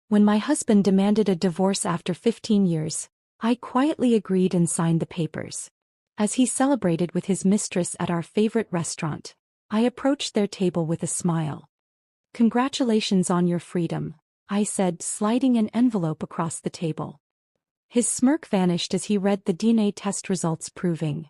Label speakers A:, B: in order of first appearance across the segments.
A: When my husband demanded a divorce after 15 years, I quietly agreed and signed the papers. As he celebrated with his mistress at our favorite restaurant, I approached their table with a smile. "Congratulations on your freedom," I said, sliding an envelope across the table. His smirk vanished as he read the DNA test results proving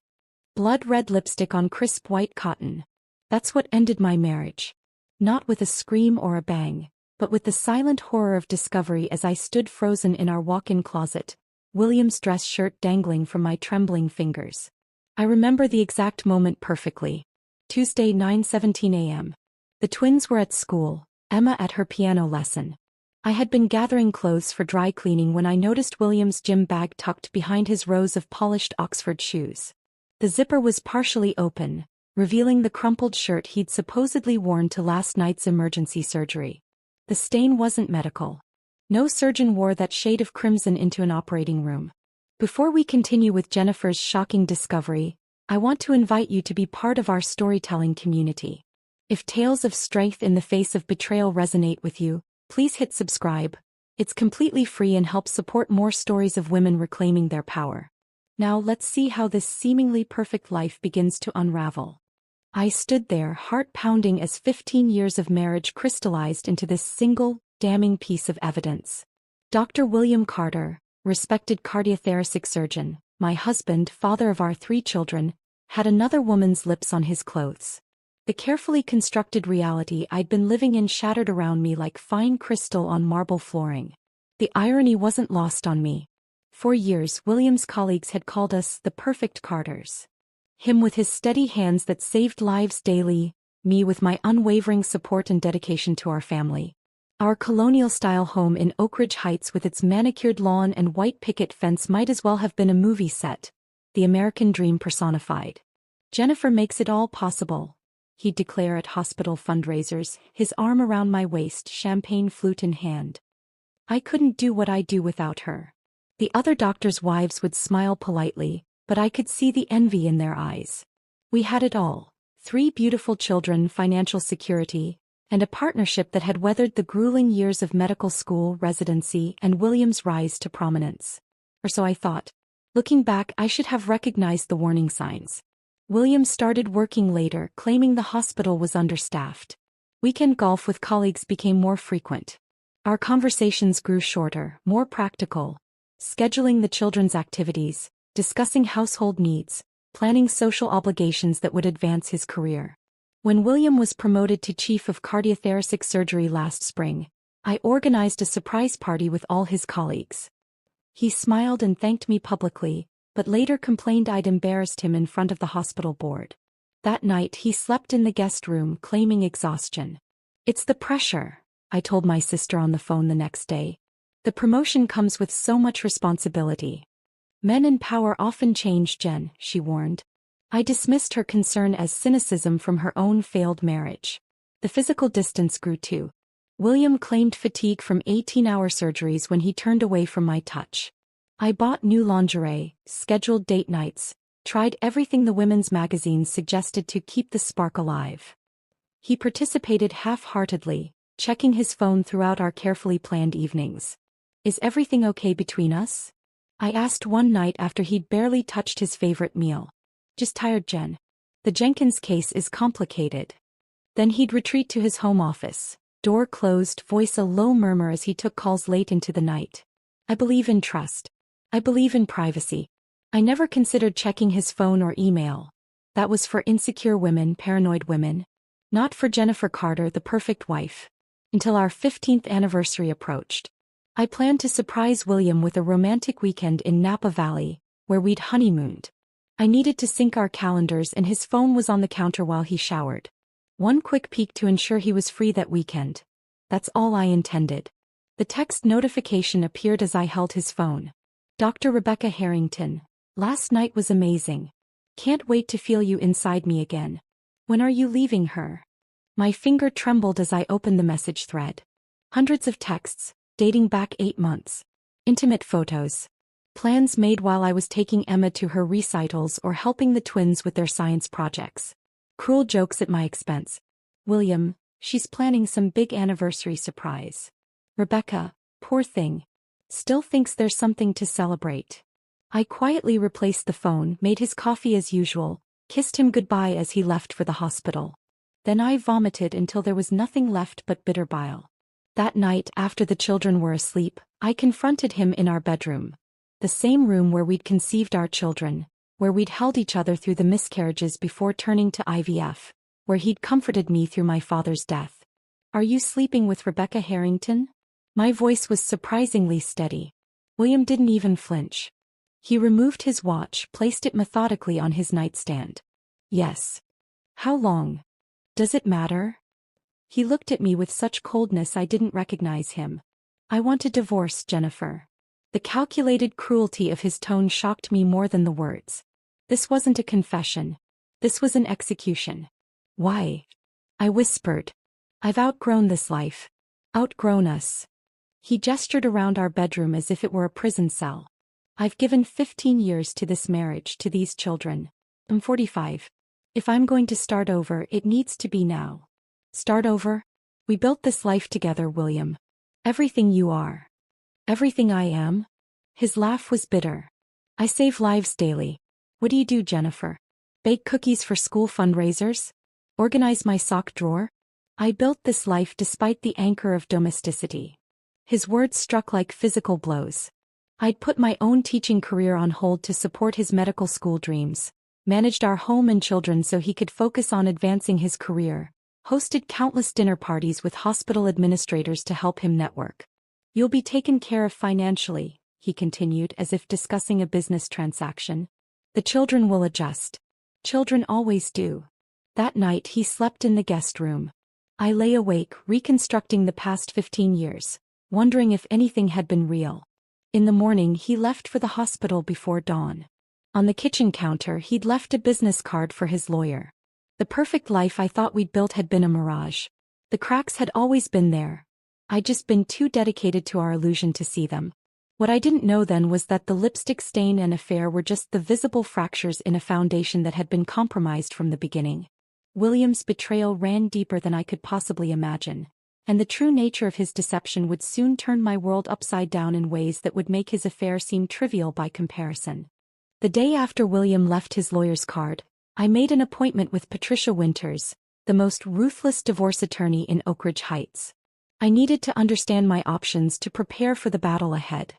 A: blood-red lipstick on crisp white cotton. That's what ended my marriage. Not with a scream or a bang, but with the silent horror of discovery as I stood frozen in our walk-in closet, William's dress shirt dangling from my trembling fingers. I remember the exact moment perfectly. Tuesday, 9:17 a.m. The twins were at school, Emma at her piano lesson. I had been gathering clothes for dry cleaning when I noticed William's gym bag tucked behind his rows of polished Oxford shoes. The zipper was partially open, revealing the crumpled shirt he'd supposedly worn to last night's emergency surgery. The stain wasn't medical. No surgeon wore that shade of crimson into an operating room. Before we continue with Jennifer's shocking discovery, I want to invite you to be part of our storytelling community. If tales of strength in the face of betrayal resonate with you, please hit subscribe. It's completely free and helps support more stories of women reclaiming their power. Now let's see how this seemingly perfect life begins to unravel. I stood there, heart pounding, as 15 years of marriage crystallized into this single, damning piece of evidence. Dr. William Carter, respected cardiothoracic surgeon, my husband, father of our 3 children, had another woman's lips on his clothes. The carefully constructed reality I'd been living in shattered around me like fine crystal on marble flooring. The irony wasn't lost on me. For years, William's colleagues had called us the perfect Carters. Him with his steady hands that saved lives daily, me with my unwavering support and dedication to our family. Our colonial-style home in Oak Ridge Heights with its manicured lawn and white picket fence might as well have been a movie set, the American dream personified. "Jennifer makes it all possible," he'd declare at hospital fundraisers, his arm around my waist, champagne flute in hand. I couldn't do what I do without her. The other doctors' wives would smile politely, but I could see the envy in their eyes. We had it all: 3 beautiful children, financial security, and a partnership that had weathered the grueling years of medical school, residency, and William's rise to prominence. Or so I thought. Looking back, I should have recognized the warning signs. William started working later, claiming the hospital was understaffed. Weekend golf with colleagues became more frequent. Our conversations grew shorter, more practical, scheduling the children's activities, discussing household needs, planning social obligations that would advance his career. When William was promoted to chief of cardiothoracic surgery last spring, I organized a surprise party with all his colleagues. He smiled and thanked me publicly, but later complained I'd embarrassed him in front of the hospital board. That night he slept in the guest room, claiming exhaustion. "It's the pressure," I told my sister on the phone the next day. "The promotion comes with so much responsibility." "Men in power often change, Jen," she warned. I dismissed her concern as cynicism from her own failed marriage. The physical distance grew too. William claimed fatigue from 18-hour surgeries when he turned away from my touch. I bought new lingerie, scheduled date nights, tried everything the women's magazines suggested to keep the spark alive. He participated half-heartedly, checking his phone throughout our carefully planned evenings. "Is everything okay between us?" I asked one night after he'd barely touched his favorite meal. "Just tired, Jen. The Jenkins case is complicated." Then he'd retreat to his home office, door closed, voice a low murmur as he took calls late into the night. I believe in trust. I believe in privacy. I never considered checking his phone or email. That was for insecure women, paranoid women. Not for Jennifer Carter, the perfect wife. Until our 15th anniversary approached. I planned to surprise William with a romantic weekend in Napa Valley, where we'd honeymooned. I needed to sync our calendars, and his phone was on the counter while he showered. One quick peek to ensure he was free that weekend. That's all I intended. The text notification appeared as I held his phone. "Dr. Rebecca Harrington, last night was amazing. Can't wait to feel you inside me again. When are you leaving her?" My finger trembled as I opened the message thread. Hundreds of texts, dating back 8 months. Intimate photos. Plans made while I was taking Emma to her recitals or helping the twins with their science projects. Cruel jokes at my expense. "William, she's planning some big anniversary surprise. Rebecca, Poor thing. Still thinks there's something to celebrate. I quietly replaced the phone, made his coffee as usual, kissed him goodbye as he left for the hospital. Then I vomited until there was nothing left but bitter bile. That night, after the children were asleep, I confronted him in our bedroom. The same room where we'd conceived our children, where we'd held each other through the miscarriages before turning to IVF, where he'd comforted me through my father's death. "Are you sleeping with Rebecca Harrington?" My voice was surprisingly steady. William didn't even flinch. He removed his watch, placed it methodically on his nightstand. "Yes." "How long?" "Does it matter?" He looked at me with such coldness I didn't recognize him. "I want a divorce, Jennifer." The calculated cruelty of his tone shocked me more than the words. This wasn't a confession. This was an execution. "Why?" I whispered. "I've outgrown this life. Outgrown us." He gestured around our bedroom as if it were a prison cell. "I've given 15 years to this marriage, to these children. I'm 45. If I'm going to start over, it needs to be now." "Start over?" "We built this life together, William. Everything you are. Everything I am." His laugh was bitter. "I save lives daily. What do you do, Jennifer? Bake cookies for school fundraisers? Organize my sock drawer? I built this life despite the anchor of domesticity." His words struck like physical blows. I'd put my own teaching career on hold to support his medical school dreams, managed our home and children so he could focus on advancing his career, hosted countless dinner parties with hospital administrators to help him network. "You'll be taken care of financially," he continued as if discussing a business transaction. "The children will adjust. Children always do." That night he slept in the guest room. I lay awake, reconstructing the past 15 years, wondering if anything had been real. In the morning he left for the hospital before dawn. On the kitchen counter he'd left a business card for his lawyer. The perfect life I thought we'd built had been a mirage. The cracks had always been there. I'd just been too dedicated to our illusion to see them. What I didn't know then was that the lipstick stain and affair were just the visible fractures in a foundation that had been compromised from the beginning. William's betrayal ran deeper than I could possibly imagine, and the true nature of his deception would soon turn my world upside down in ways that would make his affair seem trivial by comparison. The day after William left his lawyer's card, I made an appointment with Patricia Winters, the most ruthless divorce attorney in Oak Ridge Heights. I needed to understand my options to prepare for the battle ahead.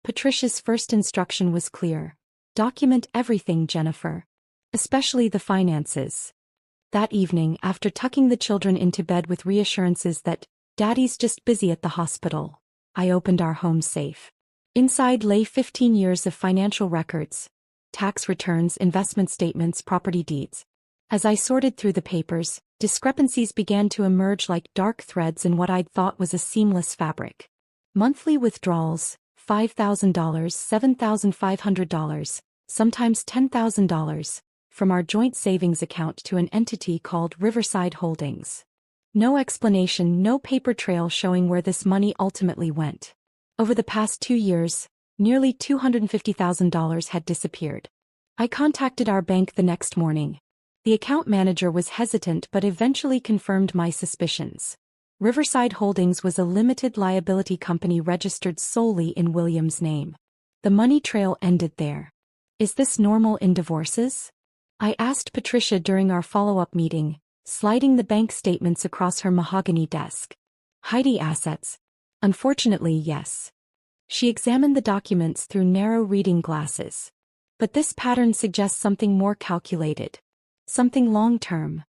A: Patricia's first instruction was clear. "Document everything, Jennifer. Especially the finances." That evening, after tucking the children into bed with reassurances that "Daddy's just busy at the hospital," I opened our home safe. Inside lay 15 years of financial records, tax returns, investment statements, property deeds. As I sorted through the papers, discrepancies began to emerge like dark threads in what I'd thought was a seamless fabric. Monthly withdrawals, $5,000, $7,500, sometimes $10,000, from our joint savings account to an entity called Riverside Holdings. No explanation, no paper trail showing where this money ultimately went. Over the past 2 years, nearly $250,000 had disappeared. I contacted our bank the next morning. The account manager was hesitant but eventually confirmed my suspicions. Riverside Holdings was a limited liability company registered solely in William's name. The money trail ended there. "Is this normal in divorces?" I asked Patricia during our follow-up meeting, sliding the bank statements across her mahogany desk. "Heidi assets. Unfortunately, yes." She examined the documents through narrow reading glasses. "But this pattern suggests something more calculated. Something long-term."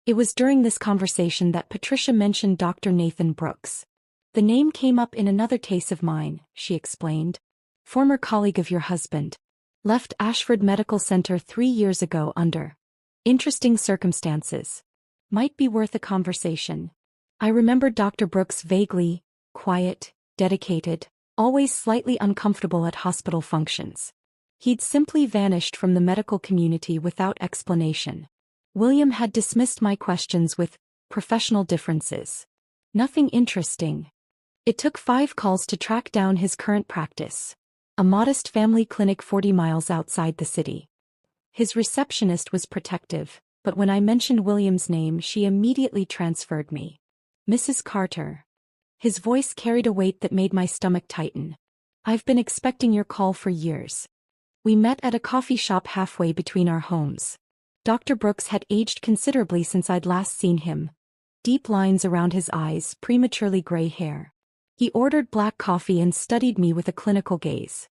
A: It was during this conversation that Patricia mentioned Dr. Nathan Brooks. "The name came up in another case of mine," she explained. "Former colleague of your husband. Left Ashford Medical Center 3 years ago under interesting circumstances. Might be worth a conversation." I remembered Dr. Brooks vaguely, quiet, dedicated, always slightly uncomfortable at hospital functions. He'd simply vanished from the medical community without explanation. William had dismissed my questions with professional differences. Nothing interesting. It took 5 calls to track down his current practice, a modest family clinic 40 miles outside the city. His receptionist was protective, but when I mentioned William's name, she immediately transferred me. "Mrs. Carter." His voice carried a weight that made my stomach tighten. "I've been expecting your call for years." We met at a coffee shop halfway between our homes. Dr. Brooks had aged considerably since I'd last seen him. Deep lines around his eyes, prematurely gray hair. He ordered black coffee and studied me with a clinical gaze.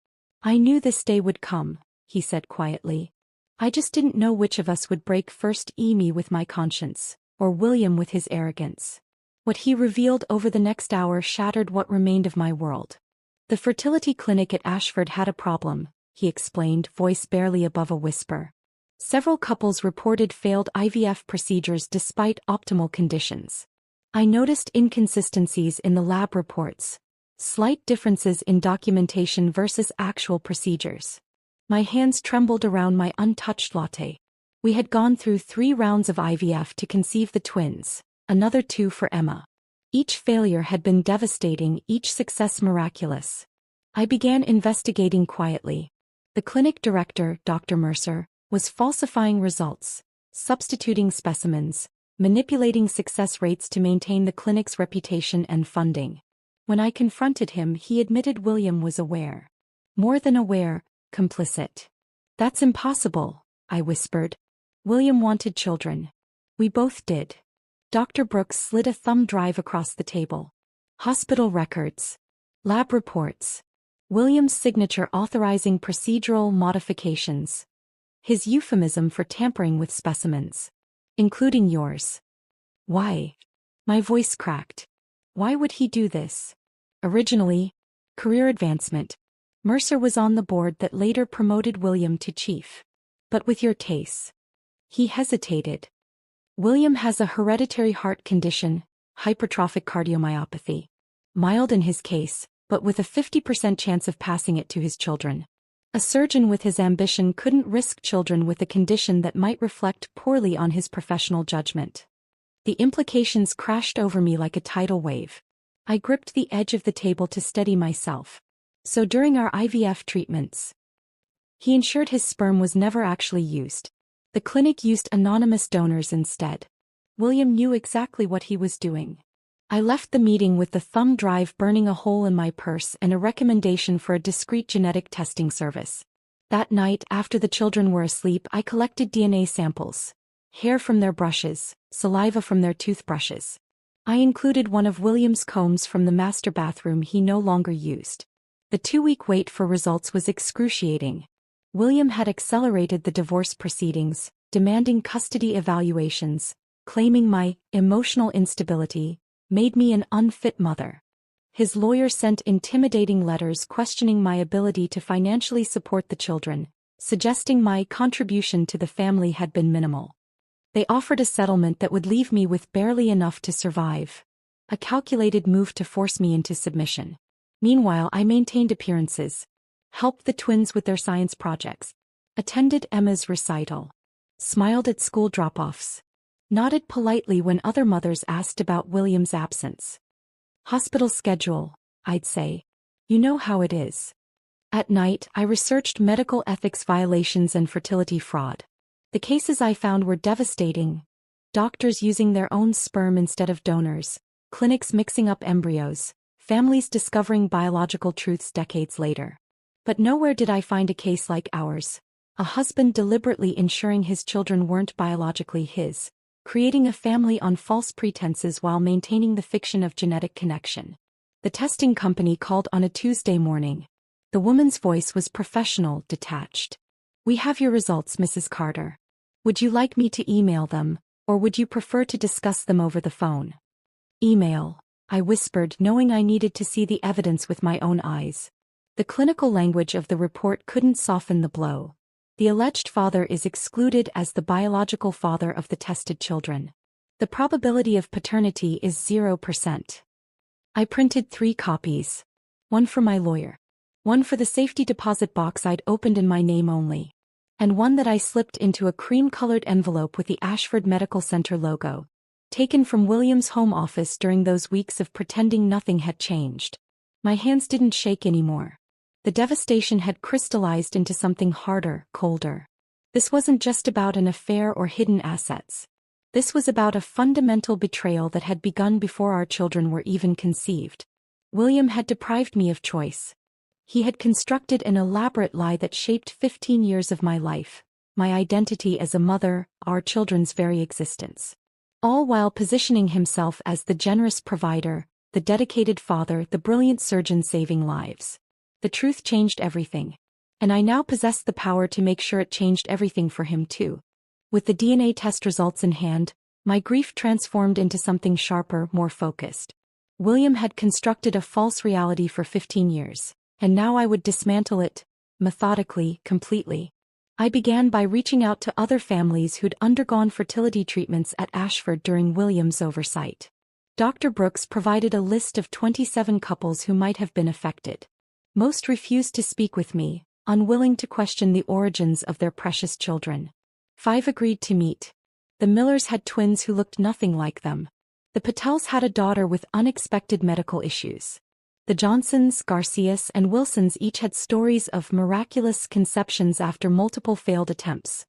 A: "I knew this day would come," he said quietly. "I just didn't know which of us would break first, me with my conscience, or William with his arrogance." What he revealed over the next hour shattered what remained of my world. "The fertility clinic at Ashford had a problem," he explained, voice barely above a whisper. "Several couples reported failed IVF procedures despite optimal conditions. I noticed inconsistencies in the lab reports, slight differences in documentation versus actual procedures." My hands trembled around my untouched latte. We had gone through 3 rounds of IVF to conceive the twins, another 2 for Emma. Each failure had been devastating, each success miraculous. I began investigating quietly. The clinic director, Dr. Mercer, was falsifying results, substituting specimens, manipulating success rates to maintain the clinic's reputation and funding. When I confronted him, he admitted William was aware. More than aware, complicit. "That's impossible," I whispered. "William wanted children. We both did." Dr. Brooks slid a thumb drive across the table. "Hospital records. Lab reports. William's signature authorizing procedural modifications. His euphemism for tampering with specimens. Including yours." "Why?" My voice cracked. "Why would he do this?" "Originally, career advancement. Mercer was on the board that later promoted William to chief. But with your tastes." He hesitated. "William has a hereditary heart condition, hypertrophic cardiomyopathy. Mild in his case, but with a 50% chance of passing it to his children. A surgeon with his ambition couldn't risk children with a condition that might reflect poorly on his professional judgment." The implications crashed over me like a tidal wave. I gripped the edge of the table to steady myself. "So during our IVF treatments, he ensured his sperm was never actually used. The clinic used anonymous donors instead. William knew exactly what he was doing." I left the meeting with the thumb drive burning a hole in my purse and a recommendation for a discreet genetic testing service. That night, after the children were asleep, I collected DNA samples. Hair from their brushes, saliva from their toothbrushes. I included one of William's combs from the master bathroom he no longer used. The 2-week wait for results was excruciating. William had accelerated the divorce proceedings, demanding custody evaluations, claiming my emotional instability made me an unfit mother. His lawyer sent intimidating letters questioning my ability to financially support the children, suggesting my contribution to the family had been minimal. They offered a settlement that would leave me with barely enough to survive. A calculated move to force me into submission. Meanwhile, I maintained appearances, helped the twins with their science projects, attended Emma's recital, smiled at school drop-offs, nodded politely when other mothers asked about William's absence. "Hospital schedule," I'd say. "You know how it is." At night, I researched medical ethics violations and fertility fraud. The cases I found were devastating. Doctors using their own sperm instead of donors, clinics mixing up embryos, families discovering biological truths decades later. But nowhere did I find a case like ours. A husband deliberately ensuring his children weren't biologically his, creating a family on false pretenses while maintaining the fiction of genetic connection. The testing company called on a Tuesday morning. The woman's voice was professional, detached. "We have your results, Mrs. Carter. Would you like me to email them, or would you prefer to discuss them over the phone?" "Email," I whispered, knowing I needed to see the evidence with my own eyes. The clinical language of the report couldn't soften the blow. The alleged father is excluded as the biological father of the tested children. The probability of paternity is 0%. I printed 3 copies. One for my lawyer. One for the safety deposit box I'd opened in my name only. And one that I slipped into a cream-colored envelope with the Ashford Medical Center logo, taken from William's home office during those weeks of pretending nothing had changed. My hands didn't shake anymore. The devastation had crystallized into something harder, colder. This wasn't just about an affair or hidden assets. This was about a fundamental betrayal that had begun before our children were even conceived. William had deprived me of choice. He had constructed an elaborate lie that shaped 15 years of my life, my identity as a mother, our children's very existence. All while positioning himself as the generous provider, the dedicated father, the brilliant surgeon saving lives. The truth changed everything. And I now possessed the power to make sure it changed everything for him too. With the DNA test results in hand, my grief transformed into something sharper, more focused. William had constructed a false reality for 15 years, and now I would dismantle it, methodically, completely. I began by reaching out to other families who'd undergone fertility treatments at Ashford during William's oversight. Dr. Brooks provided a list of 27 couples who might have been affected. Most refused to speak with me, unwilling to question the origins of their precious children. 5 agreed to meet. The Millers had twins who looked nothing like them. The Patels had a daughter with unexpected medical issues. The Johnsons, Garcias, and Wilsons each had stories of miraculous conceptions after multiple failed attempts.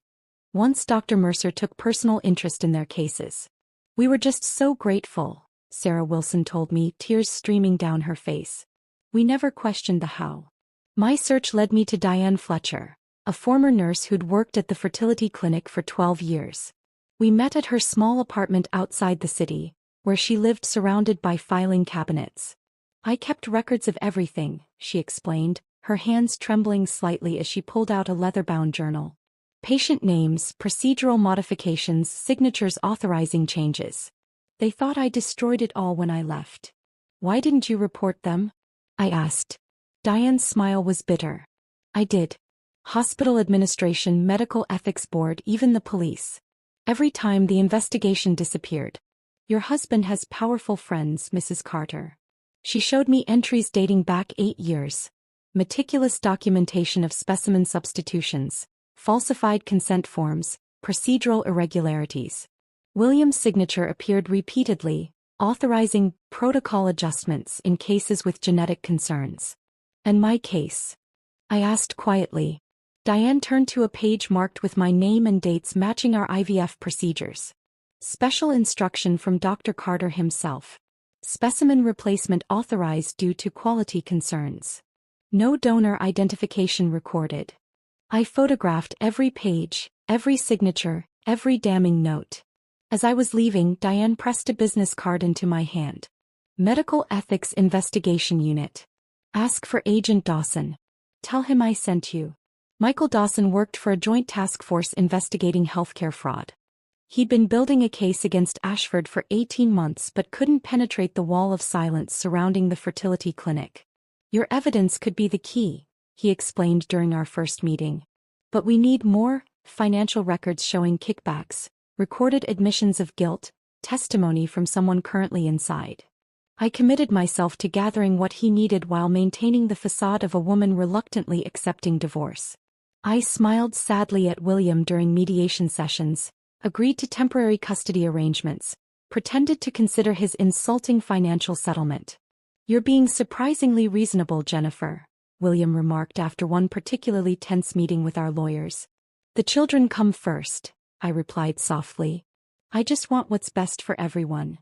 A: Once Dr. Mercer took personal interest in their cases. "We were just so grateful," Sarah Wilson told me, tears streaming down her face. "We never questioned the how." My search led me to Diane Fletcher, a former nurse who'd worked at the fertility clinic for 12 years. We met at her small apartment outside the city, where she lived surrounded by filing cabinets. "I kept records of everything," she explained, her hands trembling slightly as she pulled out a leather-bound journal. "Patient names, procedural modifications, signatures authorizing changes. They thought I destroyed it all when I left." "Why didn't you report them?" I asked. Diane's smile was bitter. "I did. Hospital administration, medical ethics board, even the police. Every time the investigation disappeared. Your husband has powerful friends, Mrs. Carter." She showed me entries dating back 8 years. Meticulous documentation of specimen substitutions, falsified consent forms, procedural irregularities. William's signature appeared repeatedly, authorizing protocol adjustments in cases with genetic concerns. "And my case?" I asked quietly. Diane turned to a page marked with my name and dates matching our IVF procedures. Special instruction from Dr. Carter himself. Specimen replacement authorized due to quality concerns. No donor identification recorded. I photographed every page, every signature, every damning note. As I was leaving, Diane pressed a business card into my hand. Medical Ethics Investigation Unit. Ask for Agent Dawson. Tell him I sent you. Michael Dawson worked for a joint task force investigating healthcare fraud. He'd been building a case against Ashford for 18 months but couldn't penetrate the wall of silence surrounding the fertility clinic. "Your evidence could be the key," he explained during our first meeting. "But we need more financial records showing kickbacks, recorded admissions of guilt, testimony from someone currently inside." I committed myself to gathering what he needed while maintaining the facade of a woman reluctantly accepting divorce. I smiled sadly at William during mediation sessions, agreed to temporary custody arrangements, pretended to consider his insulting financial settlement. "You're being surprisingly reasonable, Jennifer," William remarked after one particularly tense meeting with our lawyers. "The children come first," I replied softly. "I just want what's best for everyone."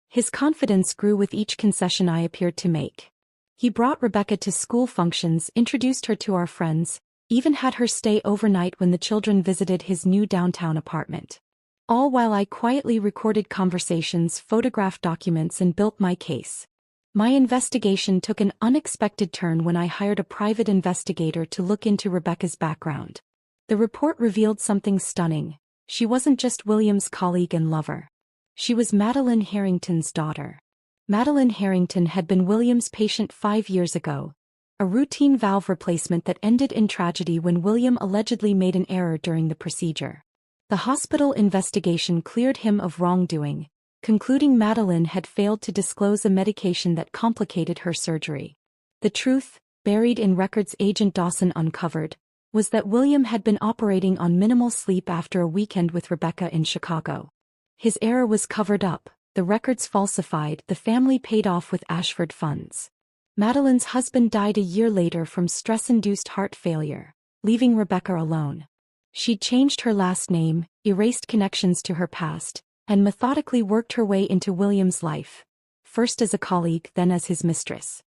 A: His confidence grew with each concession I appeared to make. He brought Rebecca to school functions, introduced her to our friends, even had her stay overnight when the children visited his new downtown apartment. All while I quietly recorded conversations, photographed documents, and built my case. My investigation took an unexpected turn when I hired a private investigator to look into Rebecca's background. The report revealed something stunning. She wasn't just William's colleague and lover. She was Madeline Harrington's daughter. Madeline Harrington had been William's patient 5 years ago, a routine valve replacement that ended in tragedy when William allegedly made an error during the procedure. The hospital investigation cleared him of wrongdoing, concluding Madeline had failed to disclose a medication that complicated her surgery. The truth, buried in records Agent Dawson uncovered, was that William had been operating on minimal sleep after a weekend with Rebecca in Chicago. His error was covered up, the records falsified, the family paid off with Ashford funds. Madeline's husband died a year later from stress-induced heart failure, leaving Rebecca alone. She'd changed her last name, erased connections to her past, and methodically worked her way into William's life, first as a colleague, then as his mistress.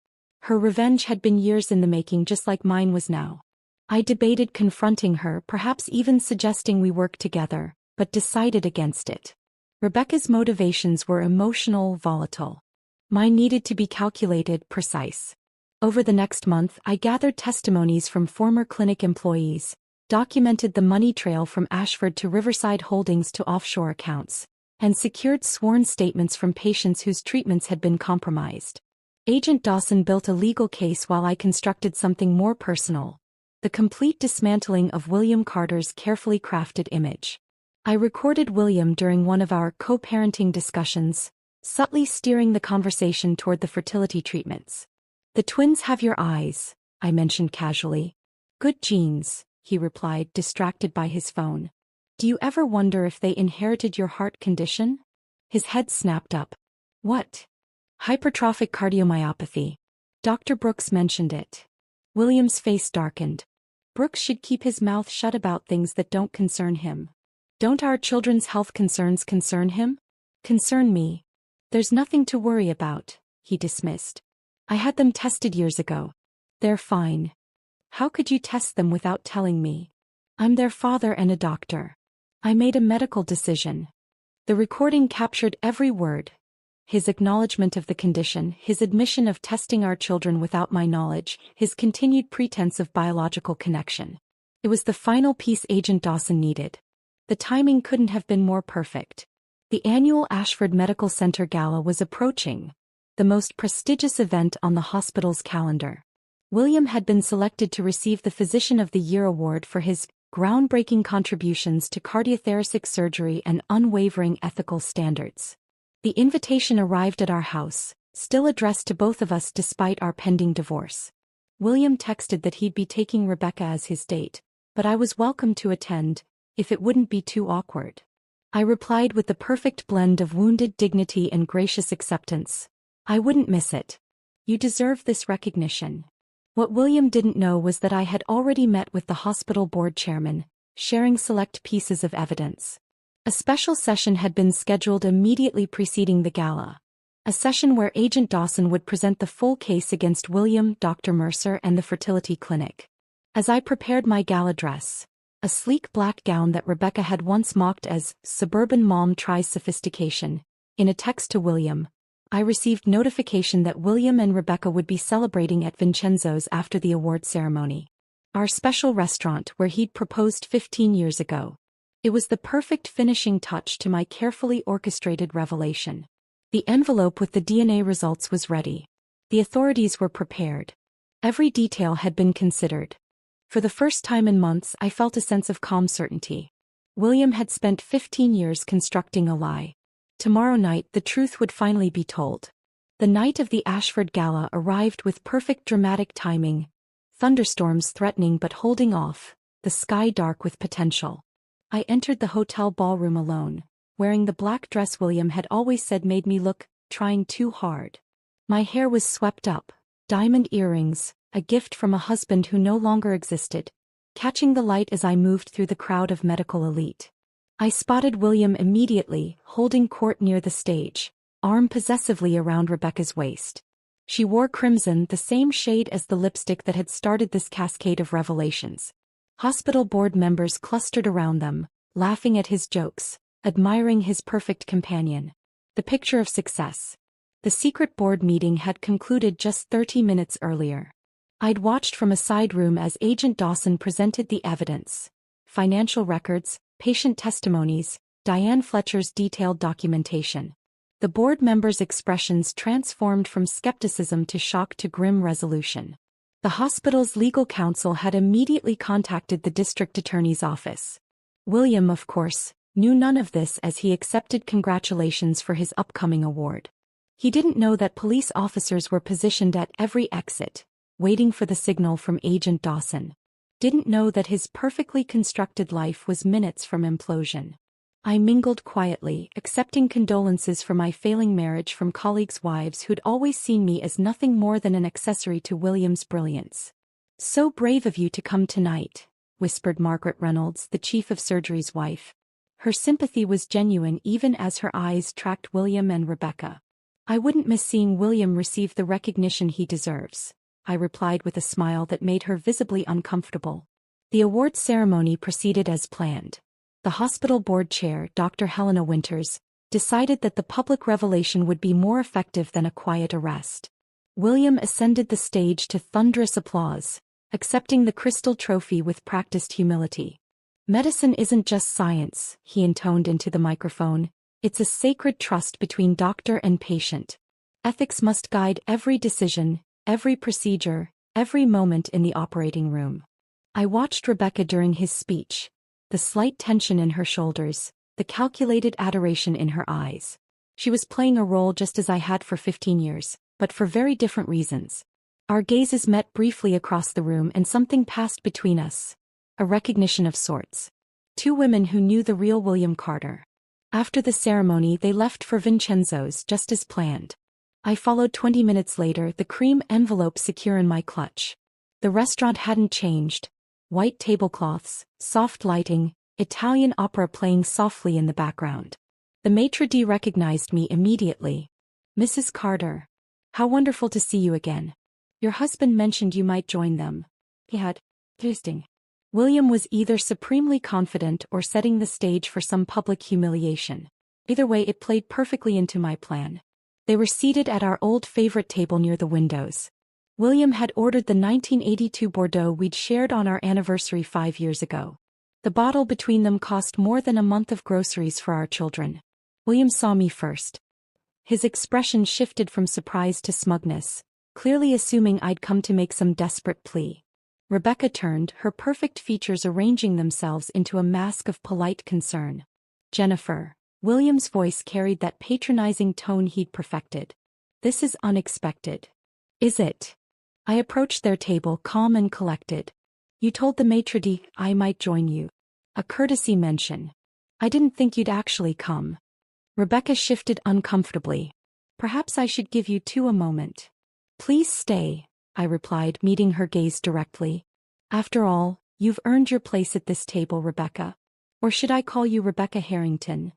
A: Her revenge had been years in the making, just like mine was now. I debated confronting her, perhaps even suggesting we work together, but decided against it. Rebecca's motivations were emotional, volatile. Mine needed to be calculated, precise. Over the next month, I gathered testimonies from former clinic employees, documented the money trail from Ashford to Riverside Holdings to offshore accounts, and secured sworn statements from patients whose treatments had been compromised. Agent Dawson built a legal case while I constructed something more personal: the complete dismantling of William Carter's carefully crafted image. I recorded William during one of our co-parenting discussions, subtly steering the conversation toward the fertility treatments. "The twins have your eyes," I mentioned casually. "Good genes," he replied, distracted by his phone. "Do you ever wonder if they inherited your heart condition?" His head snapped up. "What?" "Hypertrophic cardiomyopathy. Dr. Brooks mentioned it." William's face darkened. "Brooks should keep his mouth shut about things that don't concern him." "Don't our children's health concerns concern him?" "Concern me. There's nothing to worry about," he dismissed. "I had them tested years ago. They're fine." "How could you test them without telling me?" "I'm their father and a doctor. I made a medical decision." The recording captured every word. His acknowledgement of the condition, his admission of testing our children without my knowledge, his continued pretense of biological connection. It was the final piece Agent Dawson needed. The timing couldn't have been more perfect. The annual Ashford Medical Center Gala was approaching, the most prestigious event on the hospital's calendar. William had been selected to receive the Physician of the Year award for his groundbreaking contributions to cardiothoracic surgery and unwavering ethical standards. The invitation arrived at our house, still addressed to both of us despite our pending divorce. William texted that he'd be taking Rebecca as his date, but I was welcome to attend, if it wouldn't be too awkward. I replied with the perfect blend of wounded dignity and gracious acceptance. "I wouldn't miss it. You deserve this recognition." What William didn't know was that I had already met with the hospital board chairman, sharing select pieces of evidence. A special session had been scheduled immediately preceding the gala. A session where Agent Dawson would present the full case against William, Dr. Mercer, and the fertility clinic. As I prepared my gala dress, a sleek black gown that Rebecca had once mocked as "suburban mom tries sophistication," in a text to William, I received notification that William and Rebecca would be celebrating at Vincenzo's after the award ceremony. Our special restaurant where he'd proposed 15 years ago. It was the perfect finishing touch to my carefully orchestrated revelation. The envelope with the DNA results was ready. The authorities were prepared. Every detail had been considered. For the first time in months, I felt a sense of calm certainty. William had spent 15 years constructing a lie. Tomorrow night, the truth would finally be told. The night of the Ashford Gala arrived with perfect dramatic timing. Thunderstorms threatening but holding off, the sky dark with potential. I entered the hotel ballroom alone, wearing the black dress William had always said made me look trying too hard. My hair was swept up, diamond earrings, a gift from a husband who no longer existed, catching the light as I moved through the crowd of medical elite. I spotted William immediately, holding court near the stage, arm possessively around Rebecca's waist. She wore crimson, the same shade as the lipstick that had started this cascade of revelations. Hospital board members clustered around them, laughing at his jokes, admiring his perfect companion. The picture of success. The secret board meeting had concluded just 30 minutes earlier. I'd watched from a side room as Agent Dawson presented the evidence. Financial records, patient testimonies, Diane Fletcher's detailed documentation. The board members' expressions transformed from skepticism to shock to grim resolution. The hospital's legal counsel had immediately contacted the district attorney's office. William, of course, knew none of this as he accepted congratulations for his upcoming award. He didn't know that police officers were positioned at every exit, waiting for the signal from Agent Dawson. Didn't know that his perfectly constructed life was minutes from implosion. I mingled quietly, accepting condolences for my failing marriage from colleagues' wives who'd always seen me as nothing more than an accessory to William's brilliance. "So brave of you to come tonight," whispered Margaret Reynolds, the chief of surgery's wife. Her sympathy was genuine even as her eyes tracked William and Rebecca. "I wouldn't miss seeing William receive the recognition he deserves," I replied with a smile that made her visibly uncomfortable. The awards ceremony proceeded as planned. The hospital board chair, Dr. Helena Winters, decided that the public revelation would be more effective than a quiet arrest. William ascended the stage to thunderous applause, accepting the crystal trophy with practiced humility. "Medicine isn't just science," he intoned into the microphone. "It's a sacred trust between doctor and patient. Ethics must guide every decision, every procedure, every moment in the operating room." I watched Rebecca during his speech, the slight tension in her shoulders, the calculated adoration in her eyes. She was playing a role just as I had for 15 years, but for very different reasons. Our gazes met briefly across the room and something passed between us. A recognition of sorts. Two women who knew the real William Carter. After the ceremony, they left for Vincenzo's just as planned. I followed 20 minutes later, the cream envelope secure in my clutch. The restaurant hadn't changed. White tablecloths, soft lighting, Italian opera playing softly in the background. The maitre d' recognized me immediately. "Mrs. Carter. How wonderful to see you again. Your husband mentioned you might join them." He had. Interesting. William was either supremely confident or setting the stage for some public humiliation. Either way, it played perfectly into my plan. They were seated at our old favorite table near the windows. William had ordered the 1982 Bordeaux we'd shared on our anniversary 5 years ago. The bottle between them cost more than a month of groceries for our children. William saw me first. His expression shifted from surprise to smugness, clearly assuming I'd come to make some desperate plea. Rebecca turned, her perfect features arranging themselves into a mask of polite concern. "Jennifer." William's voice carried that patronizing tone he'd perfected. "This is unexpected." "Is it?" I approached their table, calm and collected. "You told the maitre d' I might join you. A courtesy mention. I didn't think you'd actually come." Rebecca shifted uncomfortably. "Perhaps I should give you two a moment." "Please stay," I replied, meeting her gaze directly. "After all, you've earned your place at this table, Rebecca. Or should I call you Rebecca Harrington?"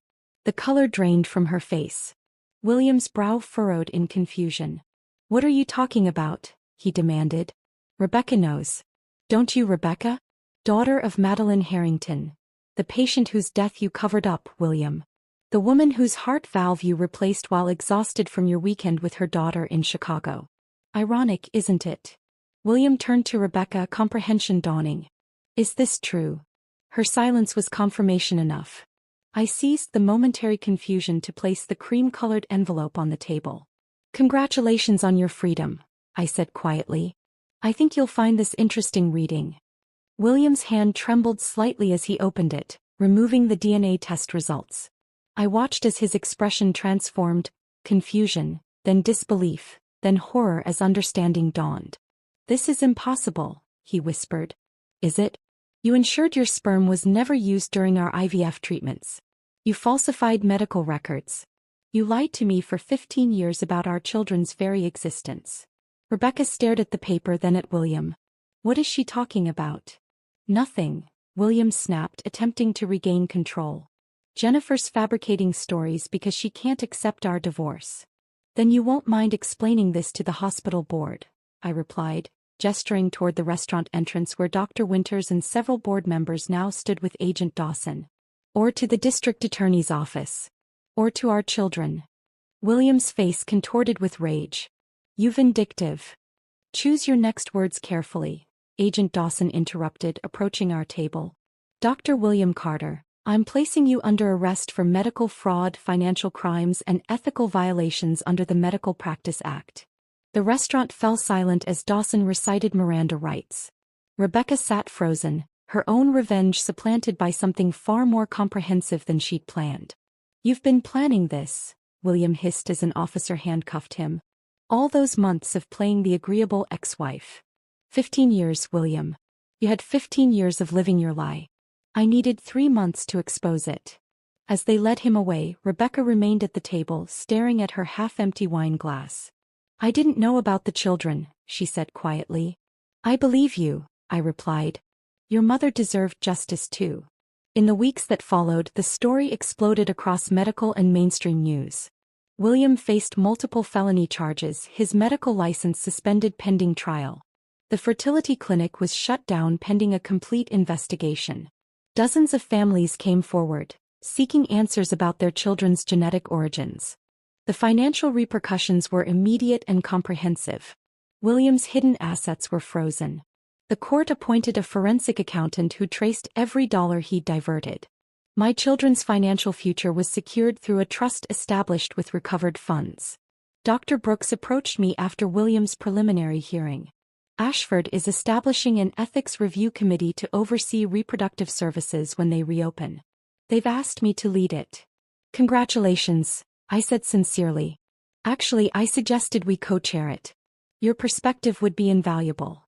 A: The color drained from her face. William's brow furrowed in confusion. "What are you talking about?" he demanded. "Rebecca knows." "Don't you, Rebecca? Daughter of Madeline Harrington. The patient whose death you covered up, William. The woman whose heart valve you replaced while exhausted from your weekend with her daughter in Chicago. Ironic, isn't it?" William turned to Rebecca, comprehension dawning. "Is this true?" Her silence was confirmation enough. I seized the momentary confusion to place the cream-colored envelope on the table. "Congratulations on your freedom," I said quietly. "I think you'll find this interesting reading." William's hand trembled slightly as he opened it, removing the DNA test results. I watched as his expression transformed, confusion, then disbelief, then horror as understanding dawned. "This is impossible," he whispered. "Is it? You ensured your sperm was never used during our IVF treatments. You falsified medical records. You lied to me for 15 years about our children's very existence." Rebecca stared at the paper, then at William. "What is she talking about?" "Nothing," William snapped, attempting to regain control. "Jennifer's fabricating stories because she can't accept our divorce." "Then you won't mind explaining this to the hospital board," I replied, gesturing toward the restaurant entrance where Dr. Winters and several board members now stood with Agent Dawson. "Or to the district attorney's office. Or to our children." William's face contorted with rage. "You vindictive." "Choose your next words carefully," Agent Dawson interrupted, approaching our table. "Dr. William Carter, I'm placing you under arrest for medical fraud, financial crimes, and ethical violations under the Medical Practice Act." The restaurant fell silent as Dawson recited Miranda rights. Rebecca sat frozen, her own revenge supplanted by something far more comprehensive than she'd planned. "You've been planning this," William hissed as an officer handcuffed him. "All those months of playing the agreeable ex-wife. 15 years, William. You had 15 years of living your lie. I needed 3 months to expose it." As they led him away, Rebecca remained at the table, staring at her half-empty wine glass. "I didn't know about the children," she said quietly. "I believe you," I replied. "Your mother deserved justice too." In the weeks that followed, the story exploded across medical and mainstream news. William faced multiple felony charges, his medical license suspended pending trial. The fertility clinic was shut down pending a complete investigation. Dozens of families came forward, seeking answers about their children's genetic origins. The financial repercussions were immediate and comprehensive. William's hidden assets were frozen. The court appointed a forensic accountant who traced every dollar he'd diverted. My children's financial future was secured through a trust established with recovered funds. Dr. Brooks approached me after William's preliminary hearing. Ashford is establishing an ethics review committee to oversee reproductive services when they reopen. They've asked me to lead it. Congratulations, I said sincerely. Actually, I suggested we co-chair it. Your perspective would be invaluable.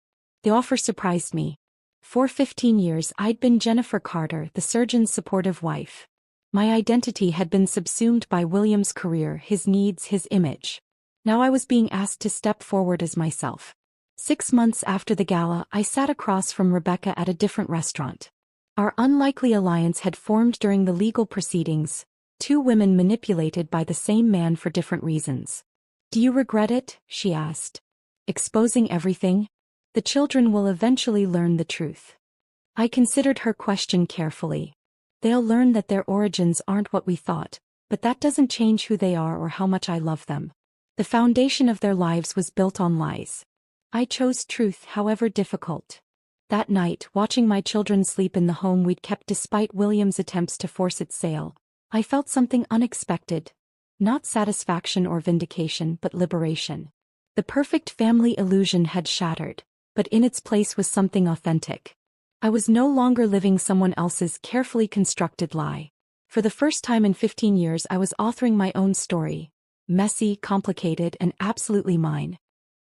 A: The offer surprised me. For 15 years I'd been Jennifer Carter, the surgeon's supportive wife. My identity had been subsumed by William's career, his needs, his image. Now I was being asked to step forward as myself. 6 months after the gala, I sat across from Rebecca at a different restaurant. Our unlikely alliance had formed during the legal proceedings, two women manipulated by the same man for different reasons. Do you regret it? She asked. Exposing everything? The children will eventually learn the truth. I considered her question carefully. They'll learn that their origins aren't what we thought, but that doesn't change who they are or how much I love them. The foundation of their lives was built on lies. I chose truth, however difficult. That night, watching my children sleep in the home we'd kept despite William's attempts to force its sale, I felt something unexpected. Not satisfaction or vindication, but liberation. The perfect family illusion had shattered, but in its place was something authentic. I was no longer living someone else's carefully constructed lie. For the first time in 15 years I was authoring my own story. Messy, complicated, and absolutely mine.